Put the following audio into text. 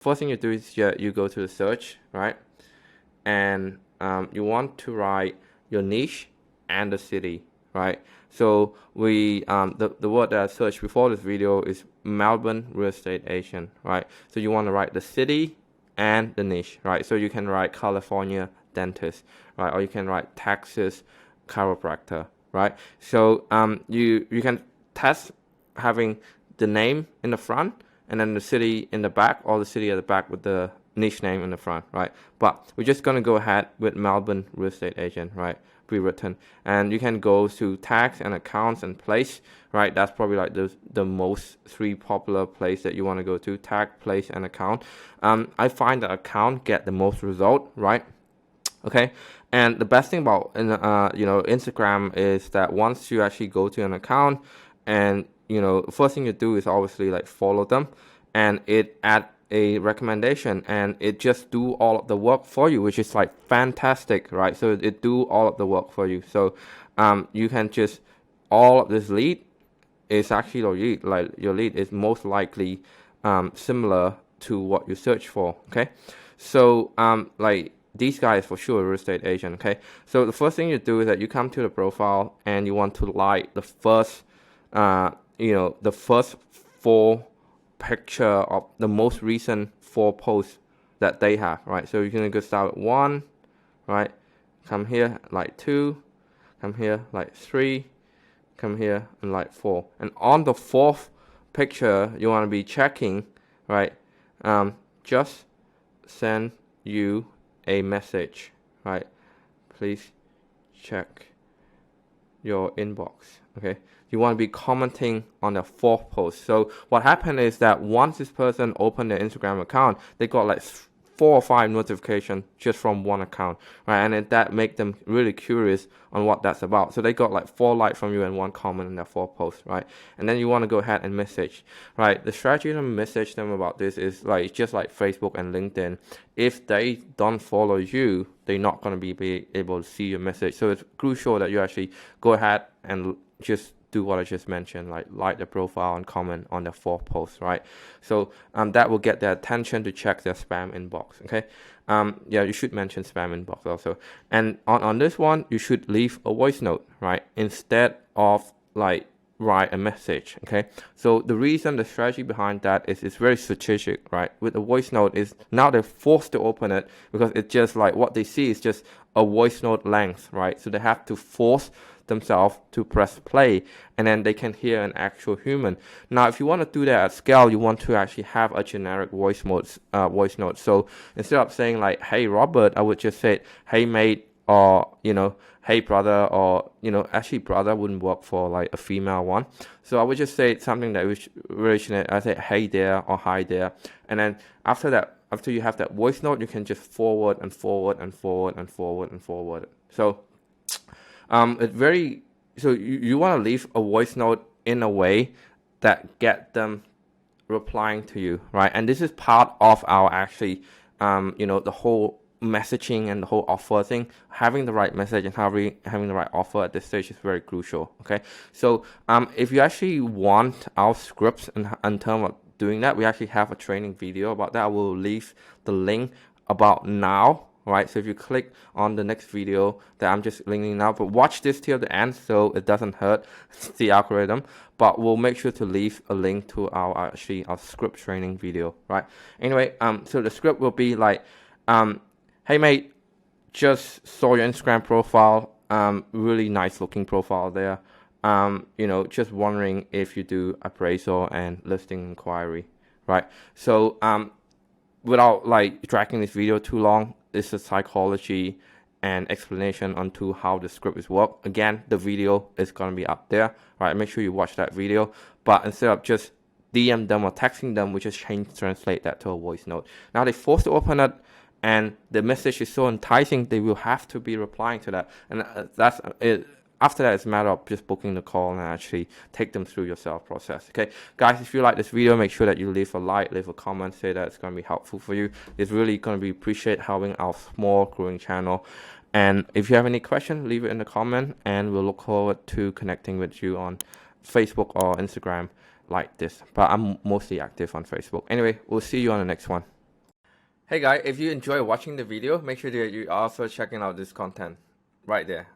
first thing you do is you go to the search, right? And you want to write your niche and the city, right? So we the word that I searched before this video is Melbourne real estate agent, right? So you want to write the city and the niche, right? So you can write California dentist, right? Or you can write Texas chiropractor, right? So you can test having the name in the front and then the city in the back, or the city at the back with the niche name in the front, right? But we're just gonna go ahead with Melbourne real estate agent, right? Pre-written, and you can go to tags and accounts and place, right? That's probably like the most three popular place that you want to go to: tag, place, and account. I find that account get the most result, right? Okay, and the best thing about Instagram is that once you actually go to an account, and the first thing you do is obviously like follow them, and it add a recommendation, and it just do all of the work for you, which is like fantastic, right? So it do all of the work for you. So you can just, all of this lead is actually your lead. Like your lead is most likely similar to what you search for. Okay, so like these guys for sure real estate agent. Okay, so the first thing you do is that you come to the profile and you want to like the first the first 4 picture of the most recent 4 posts that they have, right? So you're gonna go start with 1, right? Come here like 2, come here like 3, come here and like 4, and on the 4th picture you want to be checking, right? Just send you a message, right? Please check your inbox. Okay, you want to be commenting on the 4th post. So what happened is that once this person opened their Instagram account, they got like 4 or 5 notifications just from one account, right? And that make them really curious on what that's about. So they got like 4 likes from you and 1 comment in their 4 posts, right? And then you want to go ahead and message, right? The strategy to message them about this is like just like Facebook and LinkedIn. If they don't follow you, they're not going to be able to see your message. So it's crucial that you actually go ahead and just do what I just mentioned, like the profile and comment on the 4th post, right? So that will get their attention to check their spam inbox. Okay, yeah, you should mention spam inbox also. And on this one, you should leave a voice note, right, instead of like write a message. Okay, so the strategy behind that is it's very strategic, right? With a voice note is now they're forced to open it because it's just like what they see is just a voice note length, right? So they have to force themselves to press play, and then they can hear an actual human. Now if you want to do that at scale, you want to actually have a generic voice note. So instead of saying like, hey Robert, I would just say, hey mate, or hey brother, or actually brother wouldn't work for like a female one. So I would just say something that was related. I say hey there or hi there, and then after you have that voice note, you can just forward and forward and forward and forward and forward. So you want to leave a voice note in a way that get them replying to you, right? And this is part of our actually the whole messaging and the whole offer thing. Having the right message and having the right offer at this stage is very crucial. Okay, so if you actually want our scripts in terms of doing that, we actually have a training video about that. I will leave the link about now. Right, so if you click on the next video that I'm just linking now, but watch this till the end so it doesn't hurt the algorithm. But we'll make sure to leave a link to our script training video. Right. Anyway, so the script will be like, hey mate, just saw your Instagram profile. Really nice looking profile there. Just wondering if you do appraisal and listing inquiry. Right. So without like dragging this video too long, it's a psychology and explanation onto how the script is work. Again, the video is going to be up there, right? Make sure you watch that video. But instead of just DM them or texting them, we just translate that to a voice note. Now they're forced to open it, and the message is so enticing, they will have to be replying to that. And that's it. After that, it's a matter of just booking the call and actually take them through your sales process. Okay, guys, if you like this video, make sure that you leave a like, leave a comment, say that it's going to be helpful for you. It's really going to be appreciate helping our small growing channel. And if you have any questions, leave it in the comment, and we'll look forward to connecting with you on Facebook or Instagram like this. But I'm mostly active on Facebook. Anyway, we'll see you on the next one. Hey guys, if you enjoy watching the video, make sure that you also checking out this content right there.